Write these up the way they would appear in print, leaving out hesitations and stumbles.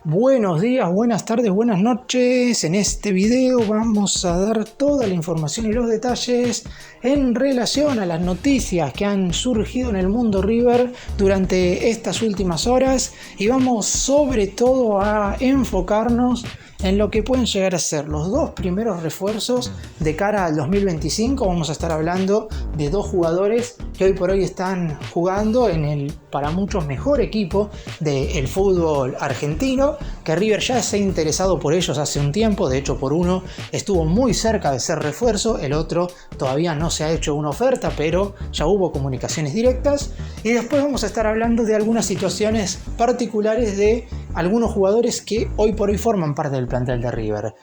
Buenos días, buenas tardes, buenas noches. En este video vamos a dar toda la información y los detalles en relación a las noticias que han surgido en el mundo River durante estas últimas horas y vamos sobre todo a enfocarnos en lo que pueden llegar a ser los dos primeros refuerzos de cara al 2025. Vamos a estar hablando de dos jugadores que hoy por hoy están jugando en el para muchos mejor equipo del fútbol argentino, que River ya se ha interesado por ellos hace un tiempo. De hecho, por uno estuvo muy cerca de ser refuerzo, el otro todavía no se ha hecho una oferta, pero ya hubo comunicaciones directas. Y después vamos a estar hablando de algunas situaciones particulares de algunos jugadores que hoy por hoy forman parte del plantel de River.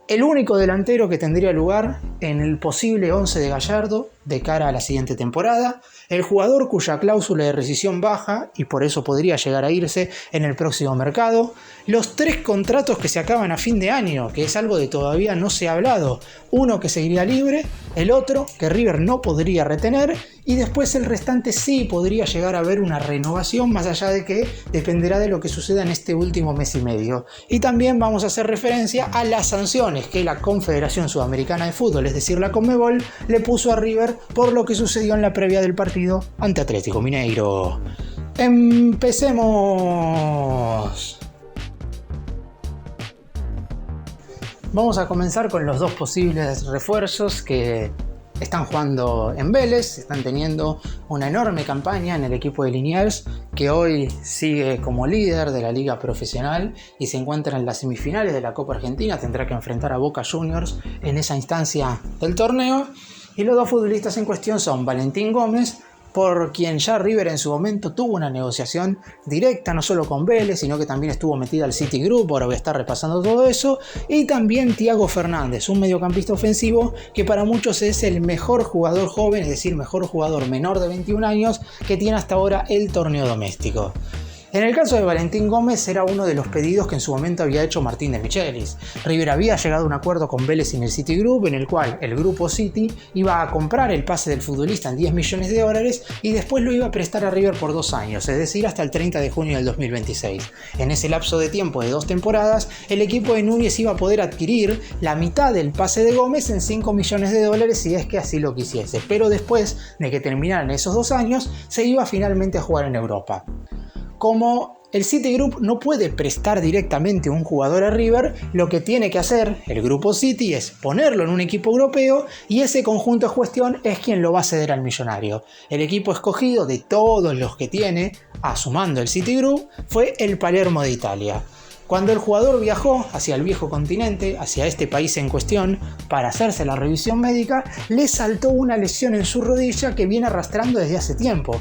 El único delantero que tendría lugar en el posible 11 de Gallardo de cara a la siguiente temporada, el jugador cuya cláusula de rescisión baja y por eso podría llegar a irse en el próximo mercado, los tres contratos que se acaban a fin de año, que es algo de todavía no se ha hablado, uno que seguiría libre, el otro que River no podría retener y después el restante sí podría llegar a haber una renovación, más allá de que dependerá de lo que suceda en este último mes y medio. Y también vamos a hacer referencia a las sanciones que la Confederación Sudamericana de Fútbol, es decir la Conmebol, le puso a River por lo que sucedió en la previa del partido ante Atlético Mineiro. ¡Empecemos! Vamos a comenzar con los dos posibles refuerzos que están jugando en Vélez, están teniendo una enorme campaña en el equipo de Liniers, que hoy sigue como líder de la liga profesional y se encuentra en las semifinales de la Copa Argentina. Tendrá que enfrentar a Boca Juniors en esa instancia del torneo. Y los dos futbolistas en cuestión son Valentín Gómez, por quien ya River en su momento tuvo una negociación directa, no solo con Vélez, sino que también estuvo metida al City Group. Ahora voy a estar repasando todo eso. Y también Thiago Fernández, un mediocampista ofensivo que para muchos es el mejor jugador joven, es decir, mejor jugador menor de 21 años que tiene hasta ahora el torneo doméstico. En el caso de Valentín Gómez era uno de los pedidos que en su momento había hecho Martín de Michelis. River había llegado a un acuerdo con Vélez y el City Group en el cual el grupo City iba a comprar el pase del futbolista en $10 millones y después lo iba a prestar a River por 2 años, es decir, hasta el 30 de junio del 2026. En ese lapso de tiempo de 2 temporadas, el equipo de Núñez iba a poder adquirir la mitad del pase de Gómez en $5 millones si es que así lo quisiese. Pero después de que terminaran esos 2 años, se iba finalmente a jugar en Europa. Como el City Group no puede prestar directamente un jugador a River, lo que tiene que hacer el grupo City es ponerlo en un equipo europeo y ese conjunto de gestión es quien lo va a ceder al millonario. El equipo escogido de todos los que tiene, sumando el City Group, fue el Palermo de Italia. Cuando el jugador viajó hacia el viejo continente, hacia este país en cuestión, para hacerse la revisión médica, le saltó una lesión en su rodilla que viene arrastrando desde hace tiempo.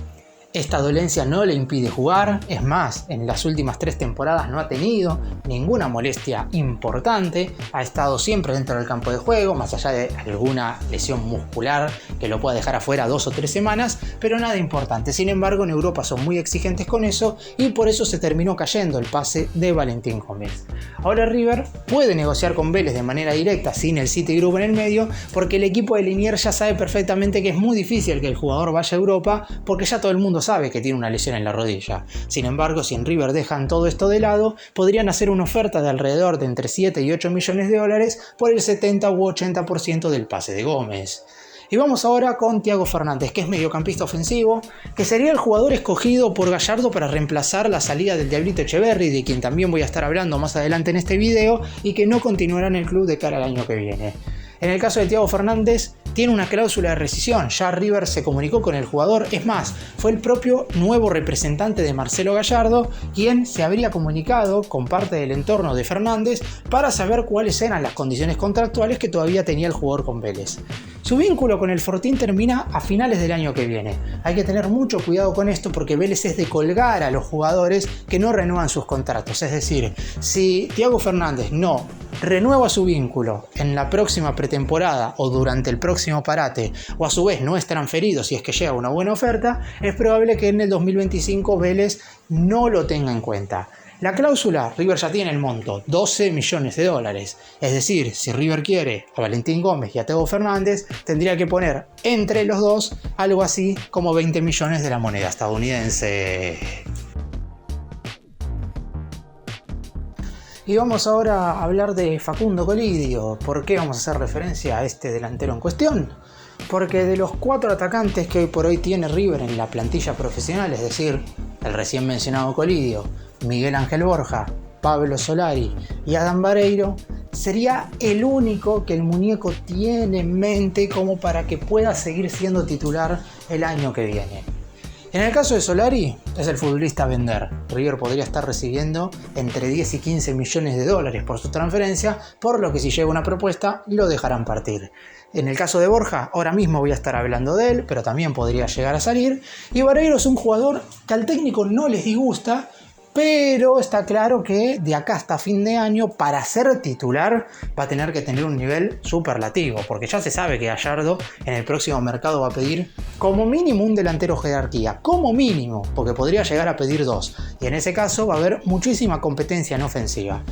Esta dolencia no le impide jugar, es más, en las últimas 3 temporadas no ha tenido ninguna molestia importante, ha estado siempre dentro del campo de juego, más allá de alguna lesión muscular que lo pueda dejar afuera 2 o 3 semanas, pero nada importante. Sin embargo, en Europa son muy exigentes con eso y por eso se terminó cayendo el pase de Valentín Gómez. Ahora River puede negociar con Vélez de manera directa sin el City Group en el medio, porque el equipo de Liniers ya sabe perfectamente que es muy difícil que el jugador vaya a Europa, porque ya todo el mundo sabe que tiene una lesión en la rodilla. Sin embargo, si en River dejan todo esto de lado, podrían hacer una oferta de alrededor de entre 7 y 8 millones de dólares por el 70 u 80% del pase de Gómez. Y vamos ahora con Thiago Fernández, que es mediocampista ofensivo, que sería el jugador escogido por Gallardo para reemplazar la salida del Diablito Echeverri, de quien también voy a estar hablando más adelante en este video, y que no continuará en el club de cara al año que viene. En el caso de Thiago Fernández, tiene una cláusula de rescisión, ya River se comunicó con el jugador, es más, fue el propio nuevo representante de Marcelo Gallardo quien se habría comunicado con parte del entorno de Fernández para saber cuáles eran las condiciones contractuales que todavía tenía el jugador con Vélez. Su vínculo con el Fortín termina a finales del año que viene. Hay que tener mucho cuidado con esto porque Vélez es de colgar a los jugadores que no renuevan sus contratos. Es decir, si Thiago Fernández no renueva su vínculo en la próxima pretemporada o durante el próximo parate, o a su vez no es transferido si es que llega una buena oferta, es probable que en el 2025 Vélez no lo tenga en cuenta. La cláusula, River ya tiene el monto, $12 millones. Es decir, si River quiere a Valentín Gómez y a Thiago Fernández, tendría que poner entre los dos algo así como 20 millones de la moneda estadounidense. Y vamos ahora a hablar de Facundo Colidio. ¿Por qué vamos a hacer referencia a este delantero en cuestión? Porque de los 4 atacantes que hoy por hoy tiene River en la plantilla profesional, es decir, el recién mencionado Colidio, Miguel Ángel Borja, Pablo Solari y Adán Vareiro, sería el único que el muñeco tiene en mente como para que pueda seguir siendo titular el año que viene. En el caso de Solari, es el futbolista a vender. River podría estar recibiendo entre 10 y 15 millones de dólares por su transferencia, por lo que si llega una propuesta, lo dejarán partir. En el caso de Borja, ahora mismo voy a estar hablando de él, pero también podría llegar a salir. Y Vareiro es un jugador que al técnico no les disgusta, pero está claro que de acá hasta fin de año, para ser titular, va a tener que tener un nivel superlativo, porque ya se sabe que Gallardo en el próximo mercado va a pedir como mínimo un delantero jerarquía, como mínimo, porque podría llegar a pedir 2, y en ese caso va a haber muchísima competencia en ofensiva.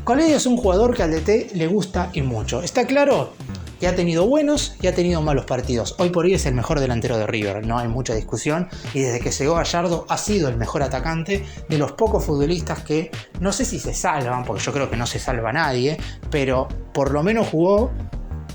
Colidio es un jugador que al DT le gusta y mucho. Está claro que ha tenido buenos y ha tenido malos partidos. Hoy por hoy es el mejor delantero de River, no hay mucha discusión, y desde que llegó Gallardo ha sido el mejor atacante de los pocos futbolistas que no sé si se salvan, porque yo creo que no se salva nadie, pero por lo menos jugó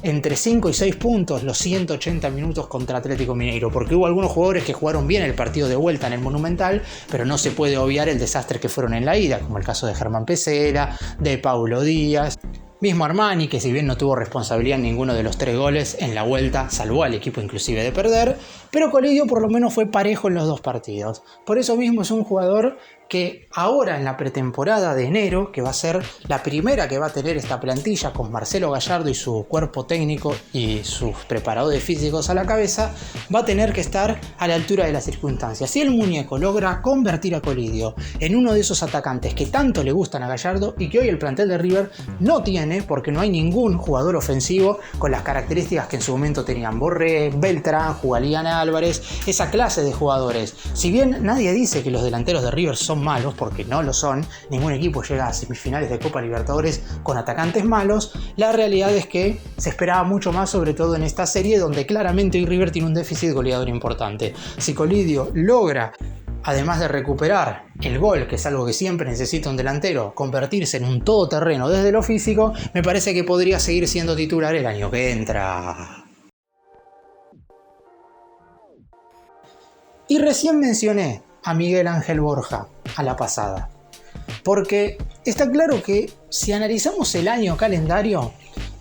entre 5 y 6 puntos los 180 minutos contra Atlético Mineiro, porque hubo algunos jugadores que jugaron bien el partido de vuelta en el Monumental, pero no se puede obviar el desastre que fueron en la ida, como el caso de Germán Pesela, de Paulo Díaz. Mismo Armani, que si bien no tuvo responsabilidad en ninguno de los 3 goles, en la vuelta salvó al equipo inclusive de perder, pero Colidio por lo menos fue parejo en los 2 partidos. Por eso mismo es un jugador que ahora en la pretemporada de enero, que va a ser la primera que va a tener esta plantilla con Marcelo Gallardo y su cuerpo técnico y sus preparadores físicos a la cabeza, va a tener que estar a la altura de las circunstancias. Si el muñeco logra convertir a Colidio en uno de esos atacantes que tanto le gustan a Gallardo y que hoy el plantel de River no tiene, porque no hay ningún jugador ofensivo con las características que en su momento tenían Borré, Beltrán, Julián Álvarez, esa clase de jugadores. Si bien nadie dice que los delanteros de River son malos, porque no lo son, ningún equipo llega a semifinales de Copa Libertadores con atacantes malos, la realidad es que se esperaba mucho más, sobre todo en esta serie donde claramente hoy River tiene un déficit goleador importante. Si Colidio logra, además de recuperar el gol, que es algo que siempre necesita un delantero, convertirse en un todoterreno desde lo físico, me parece que podría seguir siendo titular el año que entra. Y recién mencioné a Miguel Ángel Borja a la pasada, porque está claro que si analizamos el año calendario,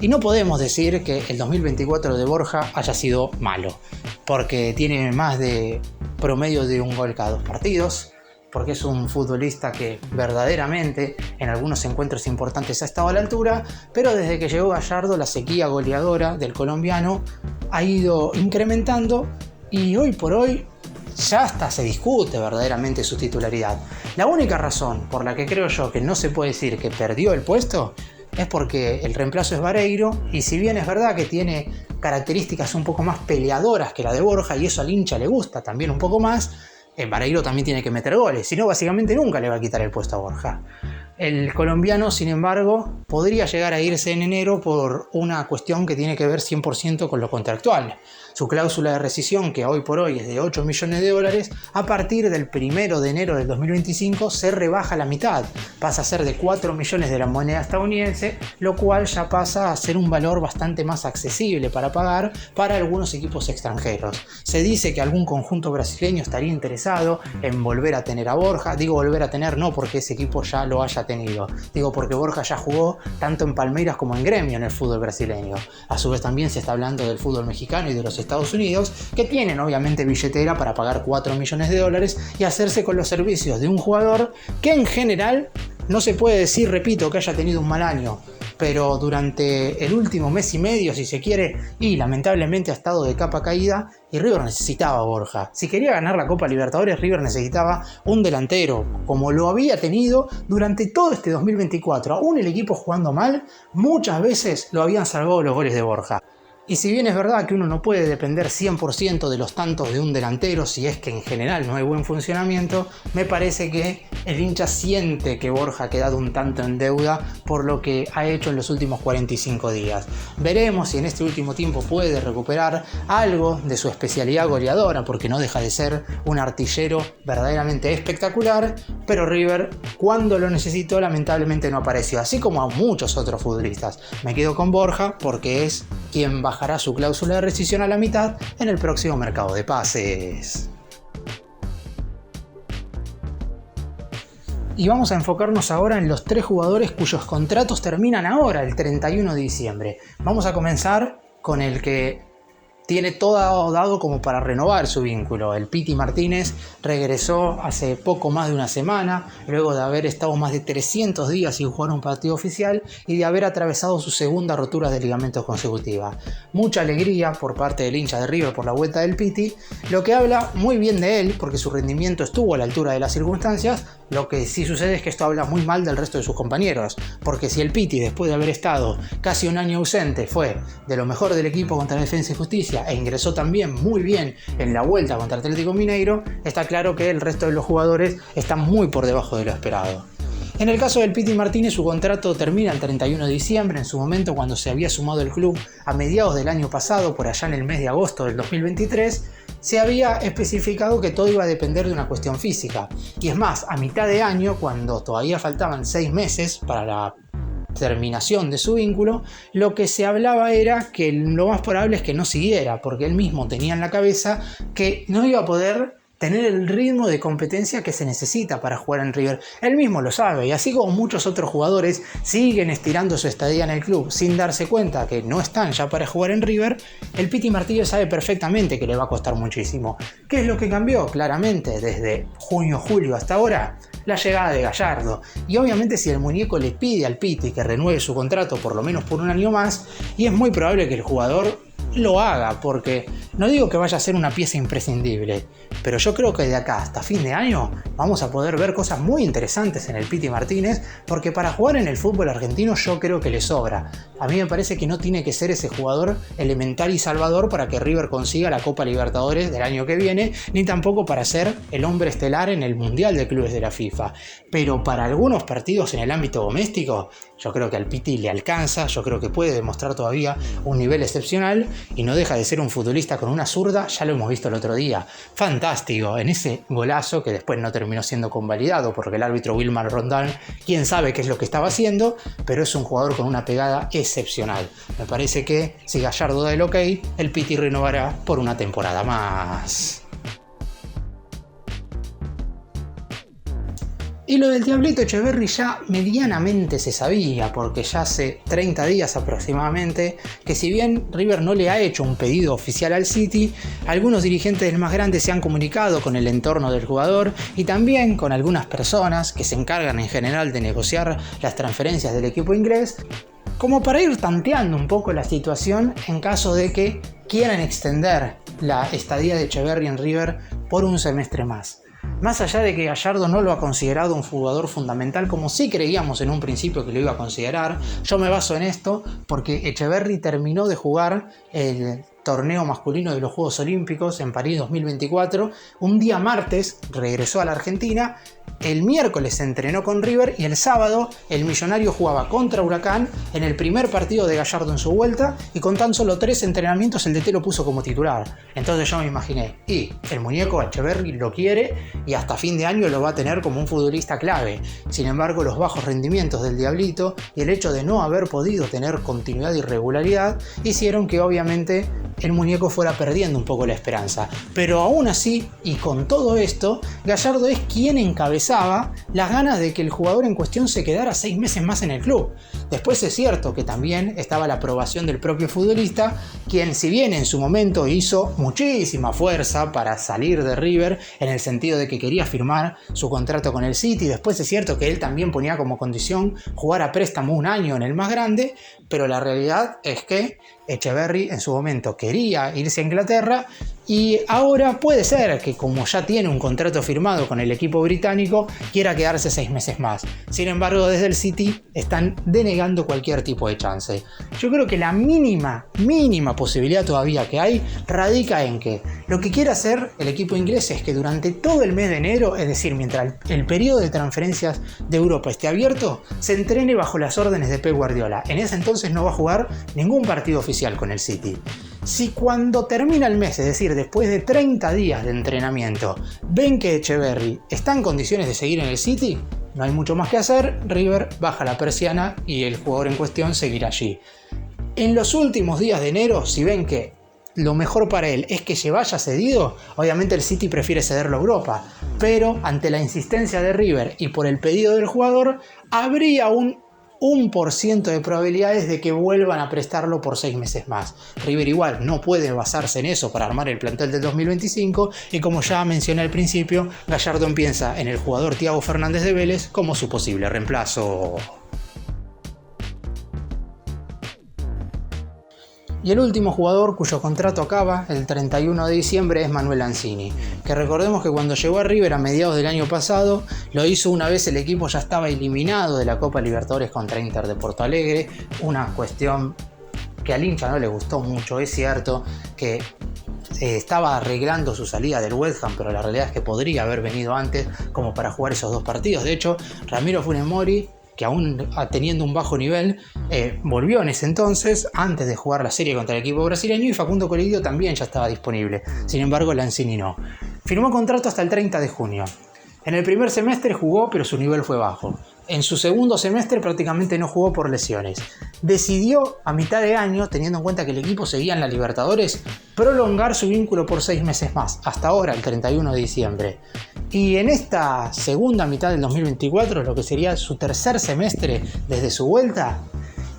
y no podemos decir que el 2024 de Borja haya sido malo, porque tiene más de promedio de un gol cada 2 partidos, porque es un futbolista que verdaderamente en algunos encuentros importantes ha estado a la altura, pero desde que llegó Gallardo la sequía goleadora del colombiano ha ido incrementando y hoy por hoy ya hasta se discute verdaderamente su titularidad. La única razón por la que creo yo que no se puede decir que perdió el puesto es porque el reemplazo es Vareiro, y si bien es verdad que tiene características un poco más peleadoras que la de Borja y eso al hincha le gusta también un poco más, Vareiro también tiene que meter goles, si no básicamente nunca le va a quitar el puesto a Borja. El colombiano, sin embargo, podría llegar a irse en enero por una cuestión que tiene que ver 100% con lo contractual. Su cláusula de rescisión, que hoy por hoy es de 8 millones de dólares, a partir del 1 de enero del 2025 se rebaja a la mitad. Pasa a ser de 4 millones de la moneda estadounidense, lo cual ya pasa a ser un valor bastante más accesible para pagar para algunos equipos extranjeros. Se dice que algún conjunto brasileño estaría interesado en volver a tener a Borja. Digo volver a tener no porque ese equipo ya lo haya tenido, digo porque Borja ya jugó tanto en Palmeiras como en Gremio en el fútbol brasileño. A su vez también se está hablando del fútbol mexicano y de los Estados Unidos, que tienen obviamente billetera para pagar 4 millones de dólares y hacerse con los servicios de un jugador que en general no se puede decir, repito, que haya tenido un mal año, pero durante el último mes y medio, si se quiere, y lamentablemente ha estado de capa caída, y River necesitaba a Borja. Si quería ganar la Copa Libertadores, River necesitaba un delantero, como lo había tenido durante todo este 2024. Aún el equipo jugando mal, muchas veces lo habían salvado los goles de Borja. Y si bien es verdad que uno no puede depender 100% de los tantos de un delantero, si es que en general no hay buen funcionamiento, me parece que el hincha siente que Borja ha quedado un tanto en deuda por lo que ha hecho en los últimos 45 días. Veremos si en este último tiempo puede recuperar algo de su especialidad goleadora, porque no deja de ser un artillero verdaderamente espectacular, pero River, cuando lo necesitó, lamentablemente no apareció, así como a muchos otros futbolistas. Me quedo con Borja porque es quien bajará su cláusula de rescisión a la mitad en el próximo mercado de pases. Y vamos a enfocarnos ahora en los 3 jugadores cuyos contratos terminan ahora, el 31 de diciembre. Vamos a comenzar con el que tiene todo dado como para renovar su vínculo. El Piti Martínez regresó hace poco más de una semana, luego de haber estado más de 300 días sin jugar un partido oficial y de haber atravesado su segunda rotura de ligamentos consecutiva. Mucha alegría por parte del hincha de River por la vuelta del Piti, lo que habla muy bien de él porque su rendimiento estuvo a la altura de las circunstancias. Lo que sí sucede es que esto habla muy mal del resto de sus compañeros, porque si el Piti, después de haber estado casi un año ausente, fue de lo mejor del equipo contra Defensa y Justicia e ingresó también muy bien en la vuelta contra Atlético Mineiro, está claro que el resto de los jugadores están muy por debajo de lo esperado. En el caso del Piti Martínez, su contrato termina el 31 de diciembre, en su momento cuando se había sumado el club a mediados del año pasado, por allá en el mes de agosto del 2023, se había especificado que todo iba a depender de una cuestión física. Y es más, a mitad de año, cuando todavía faltaban 6 meses para la terminación de su vínculo, lo que se hablaba era que lo más probable es que no siguiera, porque él mismo tenía en la cabeza que no iba a poder tener el ritmo de competencia que se necesita para jugar en River. Él mismo lo sabe, y así como muchos otros jugadores siguen estirando su estadía en el club sin darse cuenta que no están ya para jugar en River, el Piti Martínez sabe perfectamente que le va a costar muchísimo. ¿Qué es lo que cambió? Claramente, desde junio-julio hasta ahora, la llegada de Gallardo. Y obviamente si el muñeco le pide al Piti que renueve su contrato por lo menos por un año más, y es muy probable que el jugador lo haga, porque no digo que vaya a ser una pieza imprescindible, pero yo creo que de acá hasta fin de año vamos a poder ver cosas muy interesantes en el Piti Martínez, porque para jugar en el fútbol argentino yo creo que le sobra. A mí me parece que no tiene que ser ese jugador elemental y salvador para que River consiga la Copa Libertadores del año que viene, ni tampoco para ser el hombre estelar en el Mundial de Clubes de la FIFA. Pero para algunos partidos en el ámbito doméstico, yo creo que al Piti le alcanza, yo creo que puede demostrar todavía un nivel excepcional y no deja de ser un futbolista con una zurda, ya lo hemos visto el otro día. Fantástico, en ese golazo que después no terminó siendo convalidado porque el árbitro Wilmar Rondán, quién sabe qué es lo que estaba haciendo, pero es un jugador con una pegada excepcional. Me parece que si Gallardo da el ok, el Piti renovará por una temporada más. Y lo del Diablito Etcheverry ya medianamente se sabía, porque ya hace 30 días aproximadamente, que si bien River no le ha hecho un pedido oficial al City, algunos dirigentes del más grande se han comunicado con el entorno del jugador y también con algunas personas que se encargan en general de negociar las transferencias del equipo inglés, como para ir tanteando un poco la situación en caso de que quieran extender la estadía de Etcheverry en River por un semestre más. Más allá de que Gallardo no lo ha considerado un jugador fundamental como sí creíamos en un principio que lo iba a considerar, yo me baso en esto porque Etcheverry terminó de jugar el torneo masculino de los Juegos Olímpicos en París 2024, un día martes regresó a la Argentina, el miércoles se entrenó con River y el sábado el Millonario jugaba contra Huracán en el primer partido de Gallardo en su vuelta y con tan solo 3 entrenamientos el DT lo puso como titular. Entonces yo me imaginé, y el muñeco Etcheverry lo quiere y hasta fin de año lo va a tener como un futbolista clave. Sin embargo, los bajos rendimientos del Diablito y el hecho de no haber podido tener continuidad y regularidad hicieron que obviamente el muñeco fuera perdiendo un poco la esperanza. Pero aún así, y con todo esto, Gallardo es quien encabezaba las ganas de que el jugador en cuestión se quedara 6 meses más en el club. Después es cierto que también estaba la aprobación del propio futbolista, quien si bien en su momento hizo muchísima fuerza para salir de River, en el sentido de que quería firmar su contrato con el City, después es cierto que él también ponía como condición jugar a préstamo un año en el más grande, pero la realidad es que Etcheverry en su momento quería irse a Inglaterra, Y ahora puede ser que, como ya tiene un contrato firmado con el equipo británico, quiera quedarse 6 meses más. Sin embargo, desde el City están denegando cualquier tipo de chance. Yo creo que la mínima posibilidad todavía que hay radica en que lo que quiere hacer el equipo inglés es que durante todo el mes de enero, es decir, mientras el periodo de transferencias de Europa esté abierto, se entrene bajo las órdenes de Pep Guardiola. En ese entonces no va a jugar ningún partido oficial con el City. Si cuando termina el mes, es decir, después de 30 días de entrenamiento, ven que Etcheverry está en condiciones de seguir en el City, no hay mucho más que hacer, River baja la persiana y el jugador en cuestión seguirá allí. En los últimos días de enero, si ven que lo mejor para él es que se vaya cedido, obviamente el City prefiere cederlo a Europa, pero ante la insistencia de River y por el pedido del jugador, habría un 1% de probabilidades de que vuelvan a prestarlo por 6 meses más. River igual no puede basarse en eso para armar el plantel del 2025 y, como ya mencioné al principio, Gallardo piensa en el jugador Thiago Fernández de Vélez como su posible reemplazo. Y el último jugador cuyo contrato acaba el 31 de diciembre es Manuel Lanzini, que recordemos que cuando llegó a River a mediados del año pasado, lo hizo una vez el equipo ya estaba eliminado de la Copa Libertadores contra Inter de Porto Alegre, una cuestión que al hincha no le gustó mucho. Es cierto que estaba arreglando su salida del West Ham, pero la realidad es que podría haber venido antes como para jugar esos dos partidos. De hecho, Ramiro Funes Mori, que aún teniendo un bajo nivel, volvió en ese entonces, antes de jugar la serie contra el equipo brasileño, y Facundo Colidio también ya estaba disponible. Sin embargo, Lanzini no. Firmó contrato hasta el 30 de junio. En el primer semestre jugó, pero su nivel fue bajo. En su segundo semestre prácticamente no jugó por lesiones. Decidió a mitad de año, teniendo en cuenta que el equipo seguía en la Libertadores, prolongar su vínculo por 6 meses más, hasta ahora, el 31 de diciembre. Y en esta segunda mitad del 2024, lo que sería su tercer semestre desde su vuelta,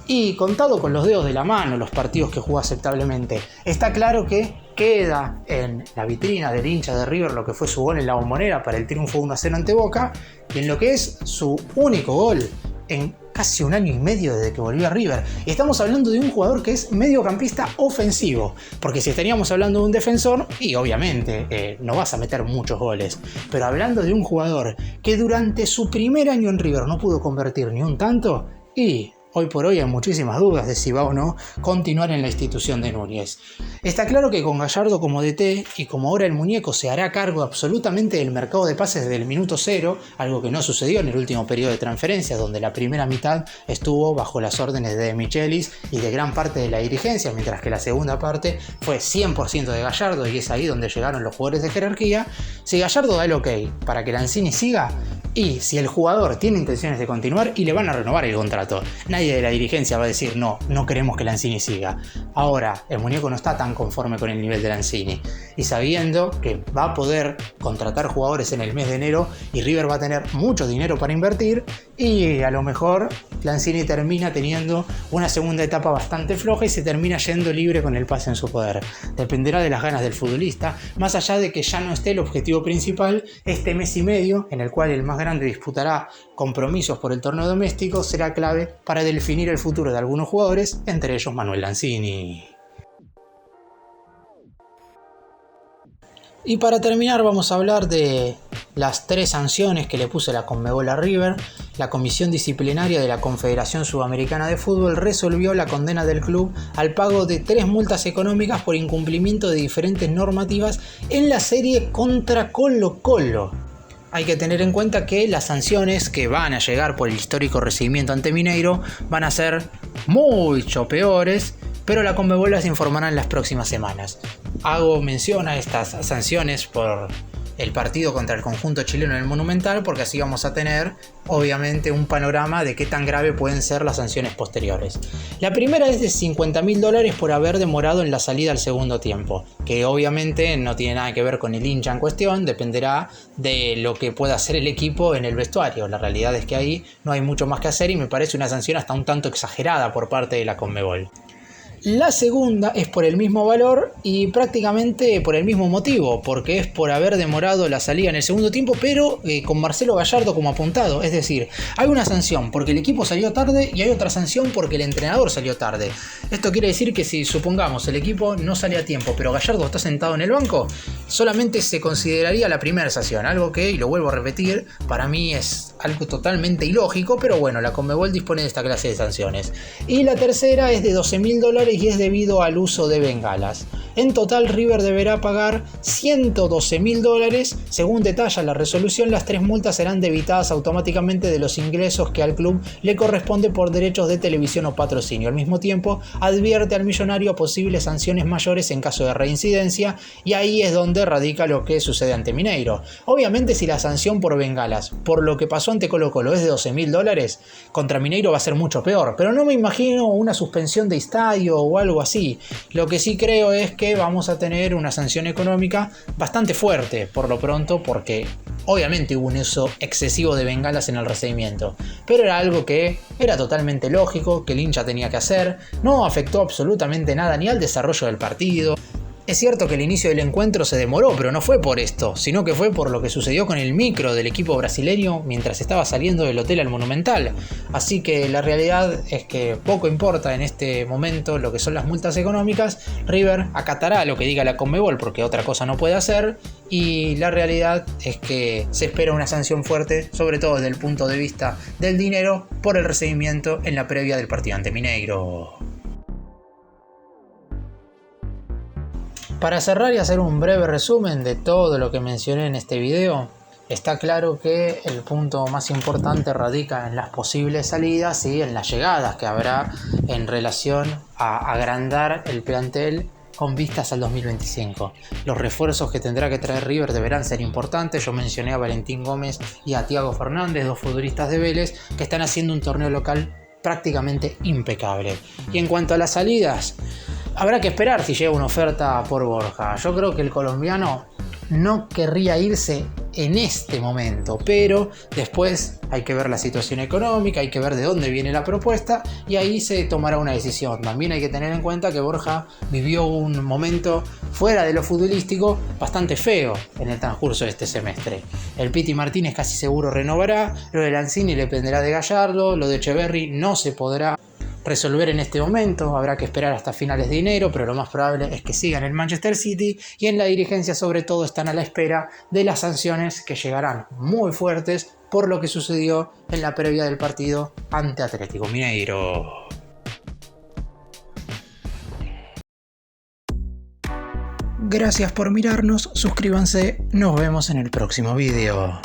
y contado con los dedos de la mano los partidos que jugó aceptablemente, está claro que queda en la vitrina del hincha de River lo que fue su gol en la Bombonera para el triunfo 1-0 ante Boca, y en lo que es su único gol en casi un año y medio desde que volvió a River. Y estamos hablando de un jugador que es mediocampista ofensivo, porque si estaríamos hablando de un defensor, y obviamente no vas a meter muchos goles, pero hablando de un jugador que durante su primer año en River no pudo convertir ni un tanto, y hoy por hoy hay muchísimas dudas de si va o no continuar en la institución de Núñez. Está claro que con Gallardo como DT y como ahora el muñeco se hará cargo absolutamente del mercado de pases desde el minuto cero, algo que no sucedió en el último periodo de transferencias, donde la primera mitad estuvo bajo las órdenes de Michelis y de gran parte de la dirigencia, mientras que la segunda parte fue 100% de Gallardo, y es ahí donde llegaron los jugadores de jerarquía. Si Gallardo da el ok para que Lanzini siga, y si el jugador tiene intenciones de continuar, y le van a renovar el contrato, nadie de la dirigencia va a decir no queremos que Lanzini siga. Ahora, el muñeco no está tan conforme con el nivel de Lanzini, y sabiendo que va a poder contratar jugadores en el mes de enero y River va a tener mucho dinero para invertir, y a lo mejor Lanzini termina teniendo una segunda etapa bastante floja y se termina yendo libre con el pase en su poder. Dependerá de las ganas del futbolista, más allá de que ya no esté el objetivo principal. Este mes y medio, en el cual el más grande disputará compromisos por el torneo doméstico, será clave para definir el futuro de algunos jugadores, entre ellos Manuel Lanzini. Y para terminar vamos a hablar de las 3 sanciones que le puso la Conmebol a River. La Comisión Disciplinaria de la Confederación Sudamericana de Fútbol resolvió la condena del club al pago de 3 multas económicas por incumplimiento de diferentes normativas en la serie contra Colo-Colo. Hay que tener en cuenta que las sanciones que van a llegar por el histórico recibimiento ante Mineiro van a ser mucho peores, pero la Conmebol las informará en las próximas semanas. Hago mención a estas sanciones por el partido contra el conjunto chileno en el Monumental, porque así vamos a tener obviamente un panorama de qué tan grave pueden ser las sanciones posteriores. La primera es de $50.000 por haber demorado en la salida al segundo tiempo, que obviamente no tiene nada que ver con el hincha en cuestión, dependerá de lo que pueda hacer el equipo en el vestuario. La realidad es que ahí no hay mucho más que hacer y me parece una sanción hasta un tanto exagerada por parte de la Conmebol. La segunda es por el mismo valor y prácticamente por el mismo motivo, porque es por haber demorado la salida en el segundo tiempo, pero con Marcelo Gallardo como apuntado. Es decir, hay una sanción porque el equipo salió tarde y hay otra sanción porque el entrenador salió tarde. Esto quiere decir que si supongamos el equipo no sale a tiempo, pero Gallardo está sentado en el banco, solamente se consideraría la primera sanción, algo que, y lo vuelvo a repetir, para mí es algo totalmente ilógico, pero bueno, la Conmebol dispone de esta clase de sanciones. Y la tercera es de $12.000 y es debido al uso de bengalas. En total, River deberá pagar $112.000. Según detalla la resolución, las 3 multas serán debitadas automáticamente de los ingresos que al club le corresponde por derechos de televisión o patrocinio. Al mismo tiempo, advierte al millonario posibles sanciones mayores en caso de reincidencia, y ahí es donde radica lo que sucede ante Mineiro. Obviamente, si la sanción por bengalas, por lo que pasó ante Colo-Colo, es de $12.000, contra Mineiro va a ser mucho peor, pero no me imagino una suspensión de estadio o algo así. Lo que sí creo es que vamos a tener una sanción económica bastante fuerte por lo pronto, porque obviamente hubo un uso excesivo de bengalas en el recibimiento, pero era algo que era totalmente lógico, que el hincha tenía que hacer, no afectó absolutamente nada ni al desarrollo del partido. Es cierto que el inicio del encuentro se demoró, pero no fue por esto, sino que fue por lo que sucedió con el micro del equipo brasileño mientras estaba saliendo del hotel al Monumental. Así que la realidad es que poco importa en este momento lo que son las multas económicas. River acatará lo que diga la Conmebol porque otra cosa no puede hacer, y la realidad es que se espera una sanción fuerte, sobre todo desde el punto de vista del dinero, por el recibimiento en la previa del partido ante Mineiro. Para cerrar y hacer un breve resumen de todo lo que mencioné en este video, está claro que el punto más importante radica en las posibles salidas y en las llegadas que habrá en relación a agrandar el plantel con vistas al 2025. Los refuerzos que tendrá que traer River deberán ser importantes. Yo mencioné a Valentín Gómez y a Thiago Fernández, 2 futbolistas de Vélez, que están haciendo un torneo local prácticamente impecable. Y en cuanto a las salidas, habrá que esperar si llega una oferta por Borja. Yo creo que el colombiano no querría irse en este momento, pero después hay que ver la situación económica, hay que ver de dónde viene la propuesta y ahí se tomará una decisión. También hay que tener en cuenta que Borja vivió un momento fuera de lo futbolístico bastante feo en el transcurso de este semestre. El Piti Martínez casi seguro renovará, lo de Lanzini dependerá de Gallardo, lo de Echeverri no se podrá resolver en este momento, habrá que esperar hasta finales de enero, pero lo más probable es que sigan en Manchester City, y en la dirigencia sobre todo están a la espera de las sanciones que llegarán muy fuertes por lo que sucedió en la previa del partido ante Atlético Mineiro. Gracias por mirarnos, suscríbanse, nos vemos en el próximo video.